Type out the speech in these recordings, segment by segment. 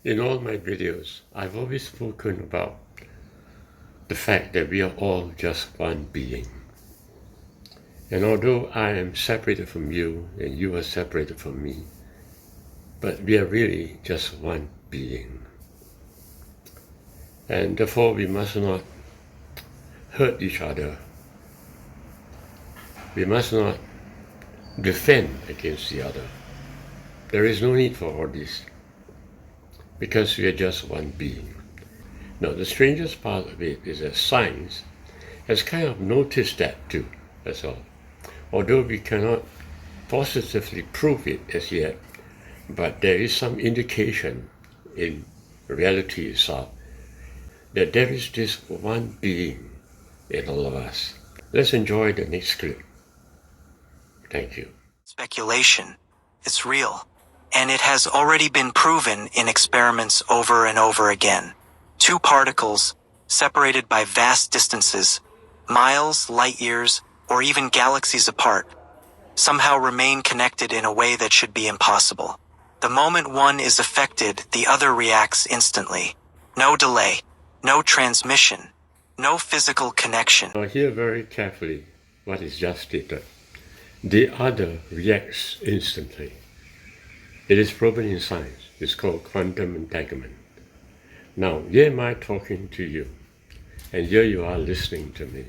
In all my videos, I've always spoken about the fact that we are all just one being. And although I am separated from you and you are separated from me, but we are really just one being. And therefore we must not hurt each other. We must not defend against the other. There is no need for all this, because we are just one being. Now, the strangest part of it is that science has kind of noticed that too, that's all. Although we cannot positively prove it as yet, but there is some indication in reality itself that there is this one being in all of us. Let's enjoy the next clip. Thank you. Speculation. It's real. And it has already been proven in experiments over and over again. Two particles, separated by vast distances, miles, light years, or even galaxies apart, somehow remain connected in a way that should be impossible. The moment one is affected, the other reacts instantly. No delay, no transmission, no physical connection. Now hear very carefully what is just stated. The other reacts instantly. It is proven in science. It's called quantum entanglement. Now, here am I talking to you, and here you are listening to me.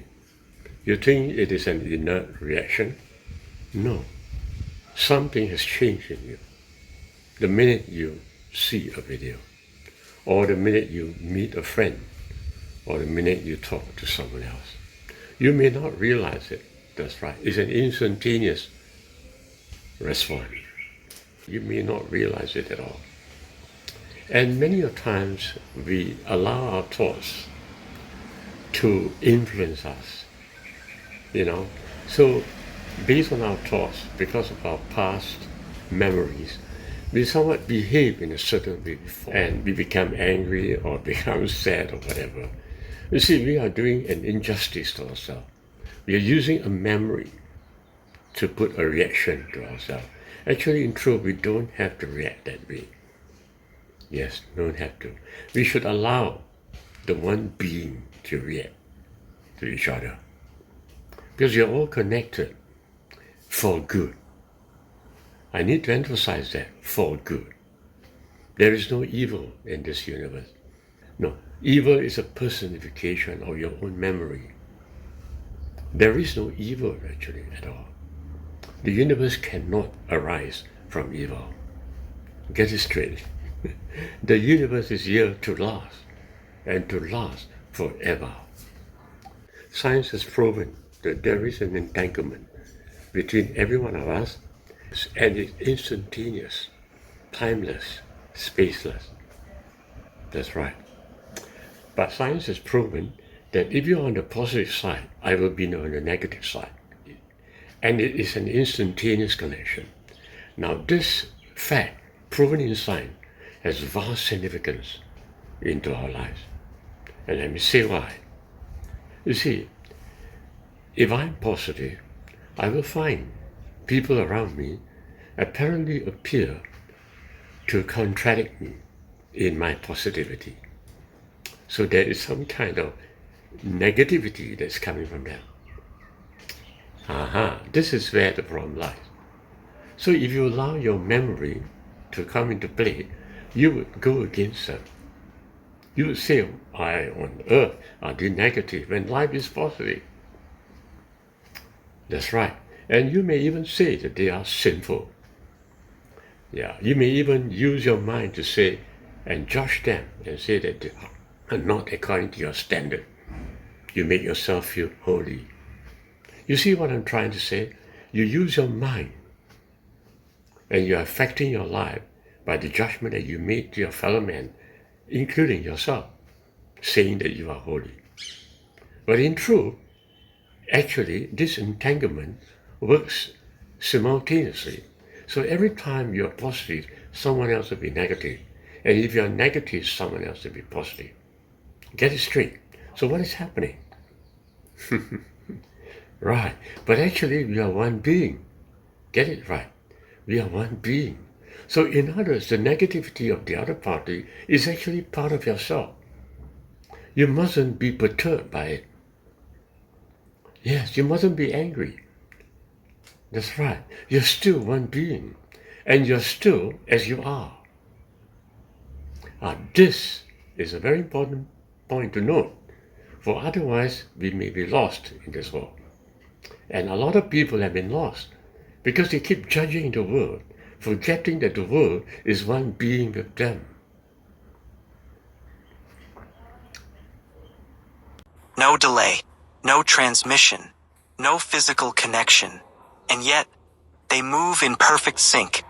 You think it is an inert reaction? No. Something has changed in you. The minute you see a video, or the minute you meet a friend, or the minute you talk to someone else. You may not realize it. That's right. It's an instantaneous response. You may not realize it at all. And many of times we allow our thoughts to influence us, So based on our thoughts, because of our past memories, we somewhat behave in a certain way before, and we become angry or become sad or whatever. You see, we are doing an injustice to ourselves. We are using a memory to put a reaction to ourselves. Actually, in truth, we don't have to react that way. Yes, don't have to. We should allow the one being to react to each other. Because you're all connected for good. I need to emphasize that, for good. There is no evil in this universe. No, evil is a personification of your own memory. There is no evil actually at all. The universe cannot arise from evil. Get it straight. The universe is here to last, and to last forever. Science has proven that there is an entanglement between every one of us, and it's instantaneous, timeless, spaceless. That's right. But science has proven that if you're on the positive side, I will be on the negative side. And it is an instantaneous connection. Now this fact, proven in science, has vast significance into our lives. And let me say why. You see, if I'm positive, I will find people around me apparently appear to contradict me in my positivity. So there is some kind of negativity that's coming from them. This is where the problem lies. So if you allow your memory to come into play, you would go against them. You would say, why on earth are they negative when life is positive? That's right. And you may even say that they are sinful. Yeah, you may even use your mind to say and judge them and say that they are not according to your standard. You make yourself feel holy. You see what I'm trying to say? You use your mind, and you're affecting your life by the judgment that you made to your fellow man, including yourself, saying that you are holy. But in truth, actually, this entanglement works simultaneously. So every time you're positive, someone else will be negative. And if you're negative, someone else will be positive. Get it straight. So what is happening? Right. But actually, we are one being. Get it right. We are one being. So in others, the negativity of the other party is actually part of yourself. You mustn't be perturbed by it. Yes, you mustn't be angry. That's right. You're still one being. And you're still as you are. This is a very important point to note. For otherwise, we may be lost in this world. And a lot of people have been lost because they keep judging the world, forgetting that the world is one being with them. No delay, no transmission, no physical connection, and yet they move in perfect sync,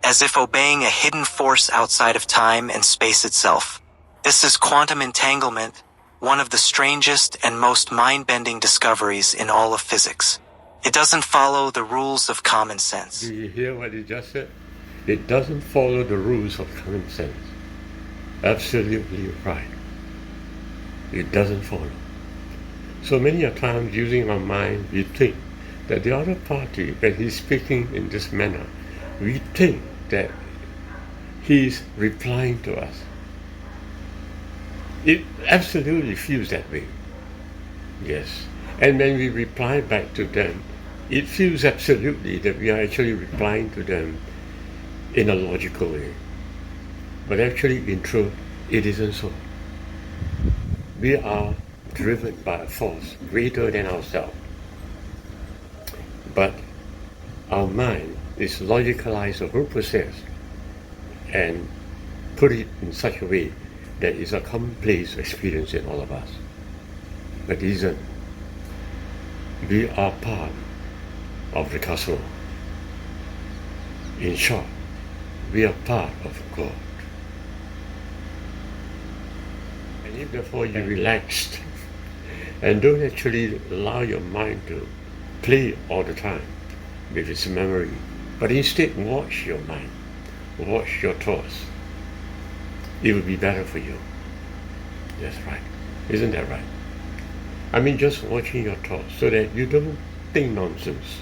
as if obeying a hidden force outside of time and space itself. This is quantum entanglement, one of the strangest and most mind-bending discoveries in all of physics. It doesn't follow the rules of common sense. Do you hear what he just said? It doesn't follow the rules of common sense. Absolutely right. It doesn't follow. So many a times, using our mind, we think that the other party, when he's speaking in this manner, we think that he's replying to us. It absolutely feels that way. Yes. And when we reply back to them, it feels absolutely that we are actually replying to them in a logical way. But actually, in truth, it isn't so. We are driven by a force greater than ourselves. But our mind is logicalized the whole process and put it in such a way that it's a commonplace experience in all of us. But it isn't. We are part of the cosmos. In short, we are part of God. And if therefore you relaxed and don't actually allow your mind to play all the time with its memory, but instead watch your mind, watch your thoughts, it will be better for you. That's right. Isn't that right? I mean, just watching your thoughts so that you don't think nonsense.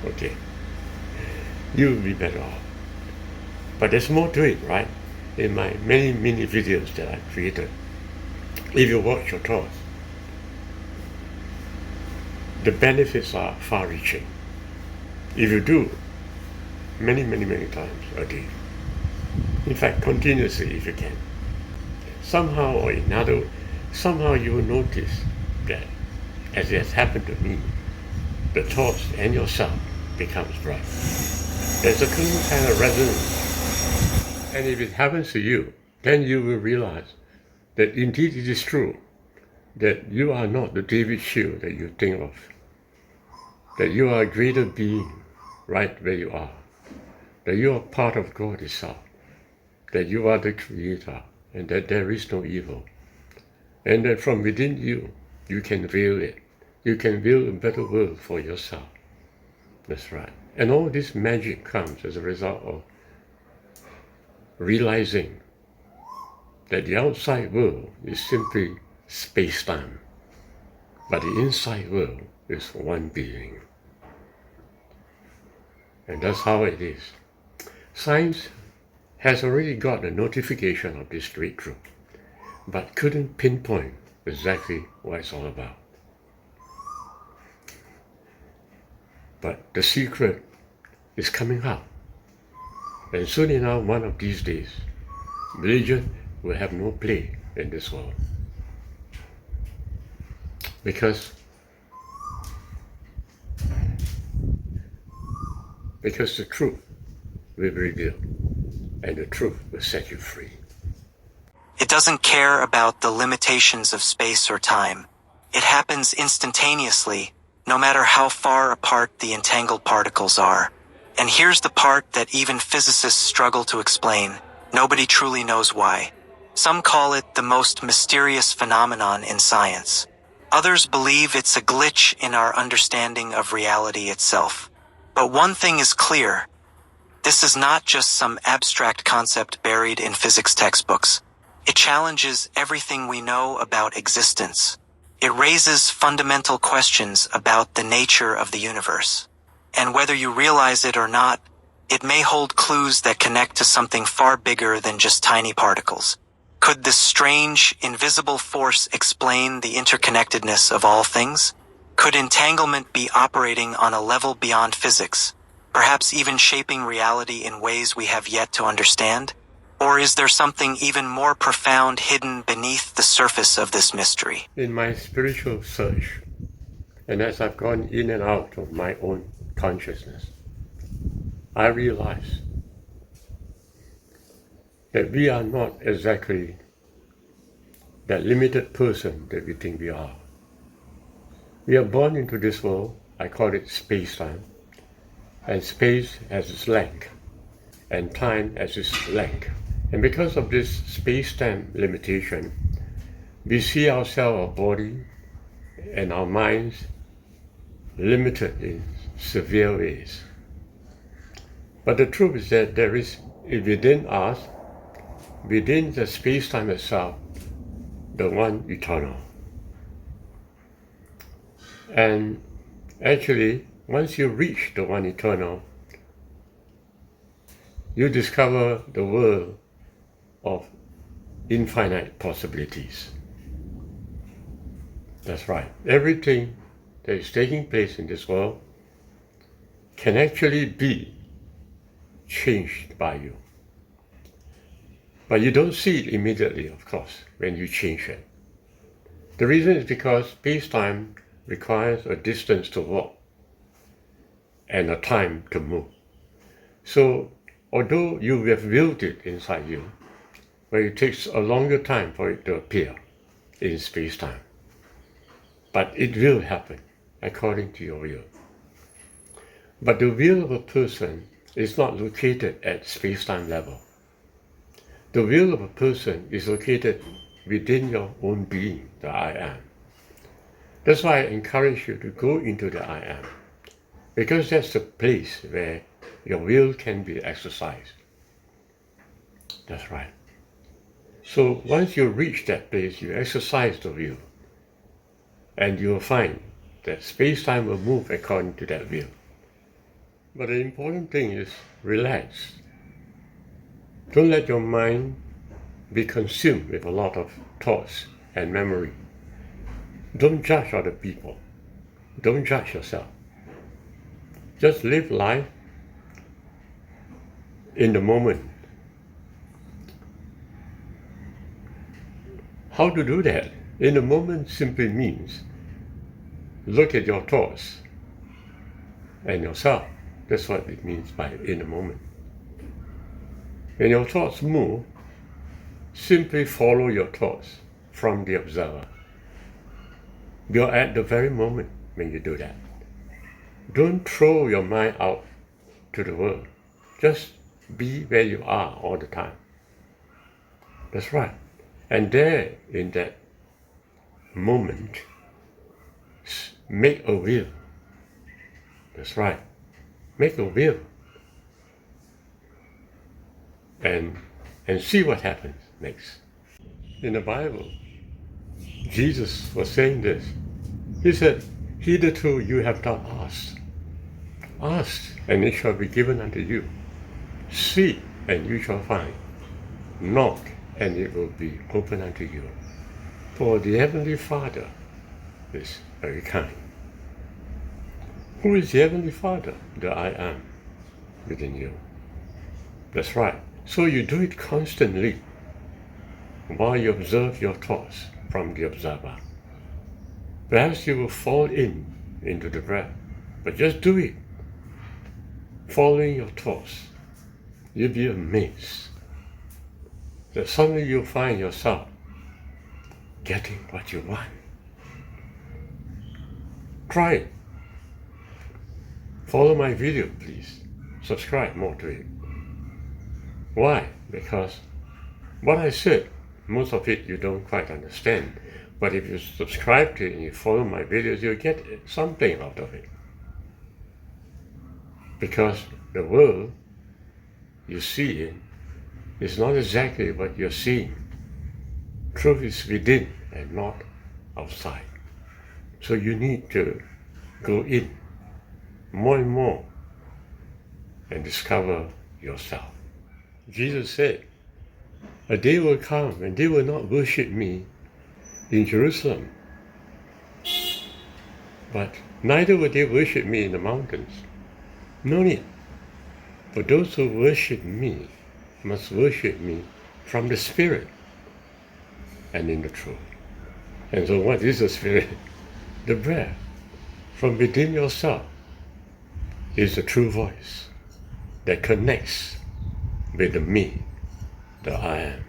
Okay. You will be better off. But there's more to it, right? In my many videos that I've created, if you watch your thoughts, the benefits are far-reaching. If you do many times a day, in fact, continuously if you can, somehow or another, somehow you will notice that, as it has happened to me, the thoughts and yourself becomes bright. There's a kind of resonance. And if it happens to you, then you will realize that indeed it is true that you are not the David Shield that you think of, that you are a greater being right where you are, that you are part of God itself, that you are the Creator, and that there is no evil, and that from within you, you can will it. You can will a better world for yourself. That's right. And all this magic comes as a result of realizing that the outside world is simply space-time, but the inside world is one being. And that's how it is. Science has already got a notification of this great truth, but couldn't pinpoint exactly what it's all about. But the secret is coming out. And soon enough, one of these days, religion will have no play in this world. Because the truth will be revealed, and the truth will set you free. It doesn't care about the limitations of space or time. It happens instantaneously, no matter how far apart the entangled particles are. And here's the part that even physicists struggle to explain. Nobody truly knows why. Some call it the most mysterious phenomenon in science. Others believe it's a glitch in our understanding of reality itself. But one thing is clear. This is not just some abstract concept buried in physics textbooks. It challenges everything we know about existence. It raises fundamental questions about the nature of the universe. And whether you realize it or not, It may hold clues that connect to something far bigger than just tiny particles. Could this strange, invisible force explain the interconnectedness of all things? Could entanglement be operating on a level beyond physics, perhaps even shaping reality in ways we have yet to understand? Or is there something even more profound hidden beneath the surface of this mystery? In my spiritual search, and as I've gone in and out of my own consciousness, I realize that we are not exactly that limited person that we think we are. We are born into this world, I call it space-time, and space has its length, and time has its length. And because of this space-time limitation, we see ourselves, our body, and our minds limited in severe ways. But the truth is that there is within us, within the space-time itself, the one eternal. And actually, once you reach the one eternal, you discover the world of infinite possibilities. That's right. Everything that is taking place in this world can actually be changed by you. But you don't see it immediately, of course, when you change it. The reason is because space-time requires a distance to walk and a time to move. So, although you have willed it inside you, but it takes a longer time for it to appear in space-time. But it will happen according to your will. But the will of a person is not located at space-time level. The will of a person is located within your own being, the I am. That's why I encourage you to go into the I am, because that's the place where your will can be exercised. That's right. So once you reach that place, you exercise the will, and you'll find that space-time will move according to that will. But the important thing is relax. Don't let your mind be consumed with a lot of thoughts and memory. Don't judge other people. Don't judge yourself. Just live life in the moment. How to do that? In the moment simply means look at your thoughts and yourself. That's what it means by in the moment. When your thoughts move, simply follow your thoughts from the observer. You're at the very moment when you do that. Don't throw your mind out to the world. Just be where you are all the time. That's right. And there, in that moment, make a will. That's right. Make a will. And see what happens next. In the Bible, Jesus was saying this. He said, "Hitherto you have not asked. Ask, and it shall be given unto you. Seek, and you shall find. Knock, and it will be open unto you. For the Heavenly Father is very kind." Who is the Heavenly Father? The I am within you. That's right. So you do it constantly while you observe your thoughts from the observer. Perhaps you will fall into the breath, but just do it. Following your thoughts, you'll be amazed that suddenly you'll find yourself getting what you want. Try it. Follow my video, please. Subscribe more to it. Why? Because what I said, most of it you don't quite understand. But if you subscribe to it and you follow my videos, you'll get something out of it. Because the world you see is not exactly what you're seeing. Truth is within and not outside. So you need to go in more and more and discover yourself. Jesus said, a day will come and they will not worship me in Jerusalem, but neither will they worship me in the mountains. No need. For those who worship me must worship me from the Spirit and in the truth. And so what is the Spirit? The breath from within yourself is the true voice that connects with the me, the I am.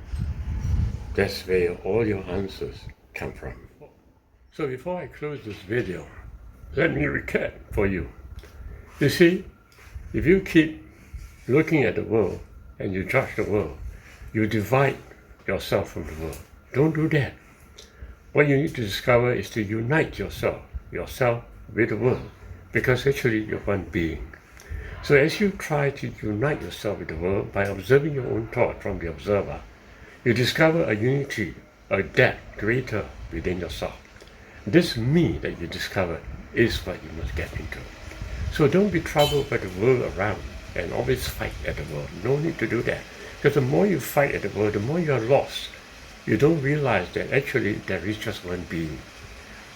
That's where all your answers come from. So before I close this video, let me recap for you. You see, if you keep looking at the world and you judge the world, you divide yourself from the world. Don't do that. What you need to discover is to unite yourself with the world, because actually you're one being. So as you try to unite yourself with the world by observing your own thought from the observer, you discover a unity, a depth greater within yourself. This me that you discover is what you must get into. So don't be troubled by the world around and always fight at the world. No need to do that. Because the more you fight at the world, the more you are lost. You don't realize that actually there is just one being.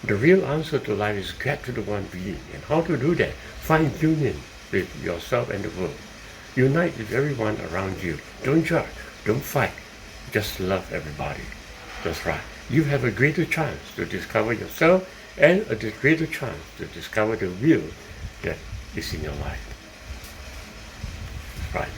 The real answer to life is get to the one being. And how to do that? Find union with yourself and the world. Unite with everyone around you. Don't judge. Don't fight. Just love everybody. That's right. You have a greater chance to discover yourself and a greater chance to discover the will that is in your life. Right.